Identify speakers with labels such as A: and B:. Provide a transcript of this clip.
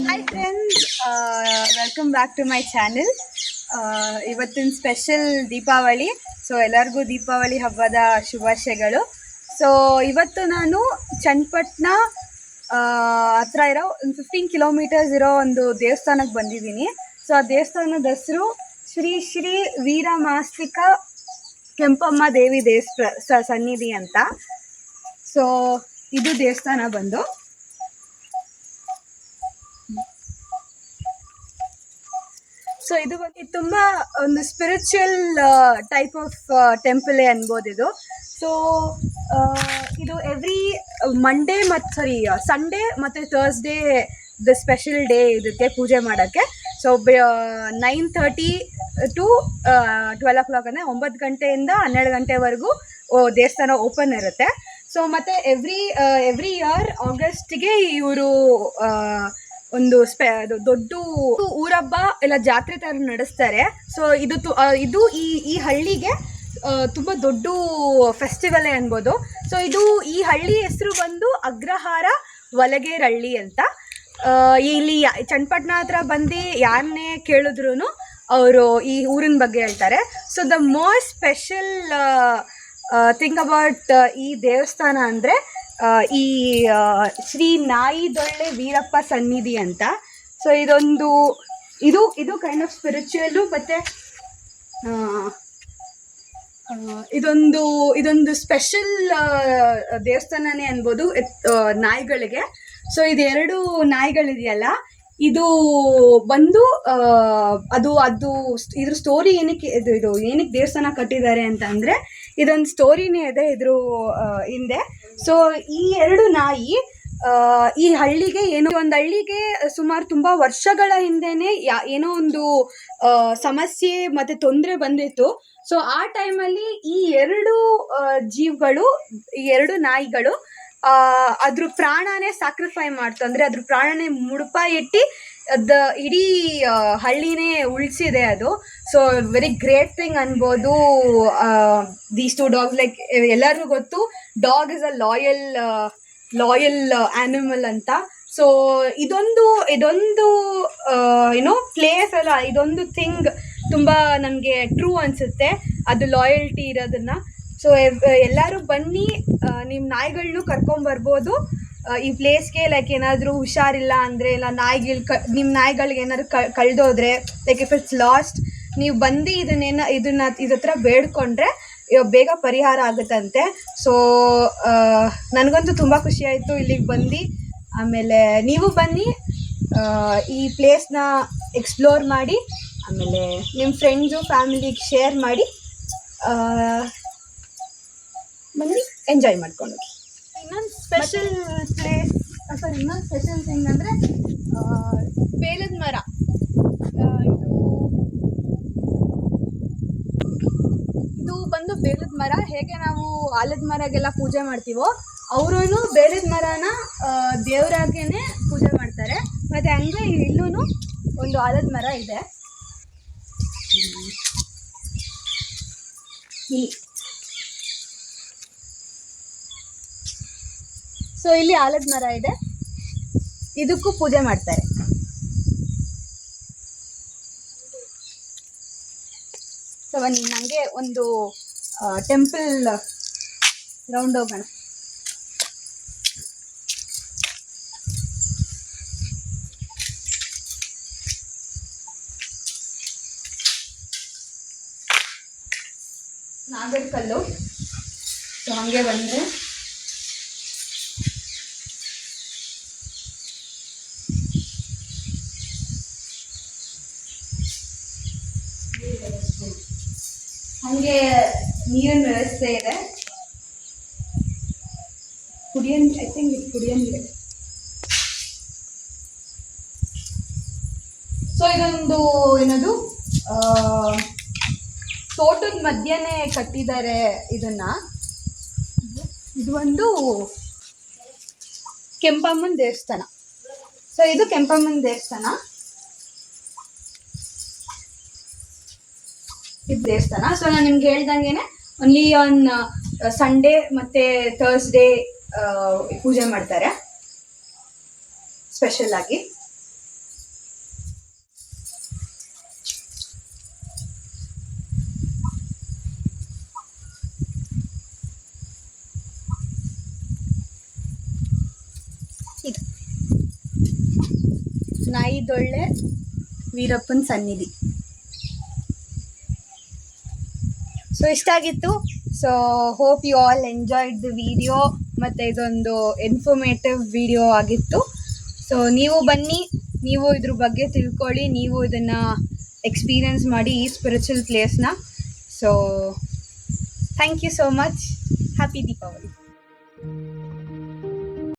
A: Hi friends, welcome back to my channel. ಇವತ್ತಿನ special Deepavali. So ಎಲ್ಲರಿಗೂ ದೀಪಾವಳಿ ಹಬ್ಬದ ಶುಭಾಶಯಗಳು. ಸೊ ಇವತ್ತು ನಾನು ಚನ್ನಪಟ್ಟಣ ಹತ್ರ ಇರೋ ಒಂದು 15 ಕಿಲೋಮೀಟರ್ಸ್ ಇರೋ ಒಂದು ದೇವಸ್ಥಾನಕ್ಕೆ ಬಂದಿದ್ದೀನಿ. ಸೊ ಆ ದೇವಸ್ಥಾನದ ಹೆಸರು ಶ್ರೀ ಶ್ರೀ ವೀರಮಾಸ್ತಿಕ ಕೆಂಪಮ್ಮ ದೇವಿ ಸನ್ನಿಧಿ ಅಂತ. ಸೊ ಇದು ದೇವಸ್ಥಾನ ಬಂದು ಸೊ ಇದು ತುಂಬ ಒಂದು ಸ್ಪಿರಿಚುವಲ್ ಟೈಪ್ ಆಫ್ ಟೆಂಪಲ್ ಅನ್ಬೋದು ಇದು. ಸೊ ಇದು ಎವ್ರಿ ಮಂಡೇ ಮತ್ತು ಸಂಡೇ ಮತ್ತು ಥರ್ಸ್ಡೇ ದ ಸ್ಪೆಷಲ್ ಡೇ ಇದಕ್ಕೆ ಪೂಜೆ ಮಾಡೋಕ್ಕೆ. ಸೊ 9:30 to 12 o'clock ಅಂದರೆ 9 ಗಂಟೆಯಿಂದ 12 ಗಂಟೆವರೆಗೂ ದೇವಸ್ಥಾನ ಓಪನ್ ಇರುತ್ತೆ. ಸೊ ಮತ್ತು ಎವ್ರಿ ಇಯರ್ ಆಗಸ್ಟ್ಗೆ ಇವರು ಒಂದು ದೊಡ್ಡ ಊರಬ್ಬ ಇಲ್ಲ ಜಾತ್ರೆ ಥರ ನಡೆಸ್ತಾರೆ. ಸೊ ಇದು ಈ ಹಳ್ಳಿಗೆ ತುಂಬ ದೊಡ್ಡ ಫೆಸ್ಟಿವಲೇ ಅನ್ಬೋದು. ಸೊ ಈ ಹಳ್ಳಿ ಹೆಸರು ಬಂದು ಅಗ್ರಹಾರ ವಲಗೇರಹಳ್ಳಿ ಅಂತ. ಇಲ್ಲಿ ಚನ್ನಪಟ್ಟಣ ಹತ್ರ ಬಂದು ಯಾರನ್ನೇ ಕೇಳಿದ್ರು ಅವರು ಈ ಊರಿನ ಬಗ್ಗೆ ಹೇಳ್ತಾರೆ. So the most special thing about ಈ ದೇವಸ್ಥಾನ ಅಂದರೆ ಈ ಶ್ರೀ ನಾಯಿದೊಳ್ಳೆ ವೀರಪ್ಪ ಸನ್ನಿಧಿ ಅಂತ. ಸೊ ಇದು ಕೈಂಡ್ ಆಫ್ ಸ್ಪಿರಿಚುವಲ್ಲು ಮತ್ತು ಇದೊಂದು ಸ್ಪೆಷಲ್ ದೇವಸ್ಥಾನನೇ ಅನ್ಬೋದು ನಾಯಿಗಳಿಗೆ. ಸೊ ಇದೆರಡು ನಾಯಿಗಳಿದೆಯಲ್ಲ, ಇದು ಬಂದು ಅದು ಇದ್ರ ಸ್ಟೋರಿ ಏನಕ್ಕೆ ಏನಕ್ಕೆ ದೇವಸ್ಥಾನ ಕಟ್ಟಿದ್ದಾರೆ ಅಂತ ಅಂದರೆ ಇದೊಂದು ಸ್ಟೋರಿನೇ ಇದೆ ಇದ್ರ ಹಿಂದೆ. ಸೊ ಈ ಎರಡು ನಾಯಿ ಈ ಹಳ್ಳಿಗೆ ಒಂದು ಹಳ್ಳಿಗೆ ಸುಮಾರು ತುಂಬ ವರ್ಷಗಳ ಹಿಂದೆನೆ ಏನೋ ಒಂದು ಸಮಸ್ಯೆ ಮತ್ತು ತೊಂದರೆ ಬಂದಿತ್ತು. ಸೊ ಆ ಟೈಮಲ್ಲಿ ಈ ಎರಡು ನಾಯಿಗಳು ಅದ್ರ ಪ್ರಾಣನೇ ಸ್ಯಾಕ್ರಿಫೈ ಮಾಡ್ತು. ಅಂದರೆ ಅದ್ರ ಪ್ರಾಣನೇ ಮುಡುಪಾಯಿ ಇಟ್ಟು ಇಡೀ ಹಳ್ಳಿನೇ ಉಳಿಸಿದೆ ಅದು. ಸೊ ವೆರಿ ಗ್ರೇಟ್ ಥಿಂಗ್ ಅನ್ಬೋದು. ದೀಸ್ ಟು ಡಾಗ್ಸ್, ಲೈಕ್ ಎಲ್ಲರಿಗೂ ಗೊತ್ತು dog is a loyal animal ಅಂತ. ಸೊ ಇದೊಂದು ಪ್ಲೇಸ್ ಅಲ್ಲ, ಇದೊಂದು ಥಿಂಗ್ ತುಂಬ ನನಗೆ ಟ್ರೂ ಅನಿಸುತ್ತೆ, ಅದು ಲಾಯಲ್ಟಿ ಇರೋದನ್ನ. ಸೊ ಎಲ್ಲರೂ ಬನ್ನಿ, ನಿಮ್ಮ ನಾಯಿಗಳನ್ನೂ ಕರ್ಕೊಂಬರ್ಬೋದು ಈ ಪ್ಲೇಸ್ಗೆ. ಲೈಕ್ ಏನಾದರೂ ಹುಷಾರಿಲ್ಲ ಅಂದರೆ, ಇಲ್ಲ ನಿಮ್ಮ ನಾಯಿಗಳಿಗೆ ಏನಾದ್ರು ಕಳೆದೋದ್ರೆ, ಲೈಕ್ ಇಫ್ ಇಟ್ಸ್ ಲಾಸ್ಟ್, ನೀವು ಬಂದು ಇದ್ರ ಹತ್ರ ಬೇಡ್ಕೊಂಡ್ರೆ ಬೇಗ ಪರಿಹಾರ ಆಗುತ್ತಂತೆ. ಸೊ ನನಗಂತೂ ತುಂಬ ಖುಷಿ ಆಯಿತು ಇಲ್ಲಿಗೆ ಬಂದು. ಆಮೇಲೆ ನೀವು ಬನ್ನಿ, ಈ ಪ್ಲೇಸ್ನ ಎಕ್ಸ್ಪ್ಲೋರ್ ಮಾಡಿ, ಆಮೇಲೆ ನಿಮ್ಮ ಫ್ರೆಂಡ್ಸು ಫ್ಯಾಮಿಲಿಗೆ ಶೇರ್ ಮಾಡಿ, ಬನ್ನಿ ಎಂಜಾಯ್ ಮಾಡ್ಕೊಂಡು. ಇನ್ನೊಂದು ಸ್ಪೆಷಲ್ ಥಿಂಗ್ ಅಂದರೆ ಬೇಲದ ಮರ. ಇದು ಬಂದು ಬೇಲದ ಮರ. ಹೇಗೆ ನಾವು ಆಲದ ಮರಗೆಲ್ಲ ಪೂಜೆ ಮಾಡ್ತೀವೋ, ಅವರು ಬೇಲದ ಮರನ ದೇವರಾಗೇನೆ ಪೂಜೆ ಮಾಡ್ತಾರೆ. ಮತ್ತು ಹಂಗೆ ಇಲ್ಲೂ ಒಂದು ಆಲದ ಮರ ಇದೆ. ಸೊ ಇಲ್ಲಿ ಆಲದ ಮರ ಇದೆ, ಇದಕ್ಕೂ ಪೂಜೆ ಮಾಡ್ತಾರೆ. ಸೊ ನನಗೆ ಒಂದು ಟೆಂಪಲ್ ರೌಂಡ್ ಹೋಗೋಣ. ನಾಗರಕಲ್ಲು. ಸೊ ಹಾಗೆ ಬಂದರೆ ಹಾಗೆ ನೀರಿನ ವ್ಯವಸ್ಥೆ ಇದೆ. ಐ ಥಿಂಕ್ ಇದು ಕುಡಿಯೋ ನೀರು. ಸೊ ಇದೊಂದು ಏನದು ತೋಟದ ಮಧ್ಯನೇ ಕಟ್ಟಿದ್ದಾರೆ ಇದನ್ನ. ಇದು ಒಂದು ಕೆಂಪಮ್ಮನ ದೇವಸ್ಥಾನ. ಸೊ ಇದು ಕೆಂಪಮ್ಮನ ದೇವಸ್ಥಾನ. ಇದು ದೇವಸ್ಥಾನ. ಸೊ ನಾನು ನಿಮ್ಗೆ ಹೇಳ್ದಂಗೆನೆ ಓನ್ಲಿ ಆನ್ ಸಂಡೇ ಮತ್ತೆ ಥರ್ಸ್ಡೇ ಪೂಜೆ ಮಾಡ್ತಾರೆ. ಸ್ಪೆಷಲ್ ಆಗಿ. ಇದು ನಾಯಿದೊಳ್ಳೆ ವೀರಪ್ಪನ ಸನ್ನಿಧಿ. ಸೊ ಇಷ್ಟ ಆಗಿತ್ತು. So hope you all enjoyed the video. ಮತ್ತು ಇದೊಂದು ಇನ್ಫಾರ್ಮೇಟಿವ್ ವಿಡಿಯೋ ಆಗಿತ್ತು. ಸೊ ನೀವು ಬನ್ನಿ, ನೀವು ಇದ್ರ ಬಗ್ಗೆ ತಿಳ್ಕೊಳ್ಳಿ, ನೀವು ಇದನ್ನು ಎಕ್ಸ್ಪೀರಿಯನ್ಸ್ ಮಾಡಿ ಈ ಸ್ಪಿರಿಚುವಲ್ ಪ್ಲೇಸ್ನ. So thank you so much. Happy Deepavali.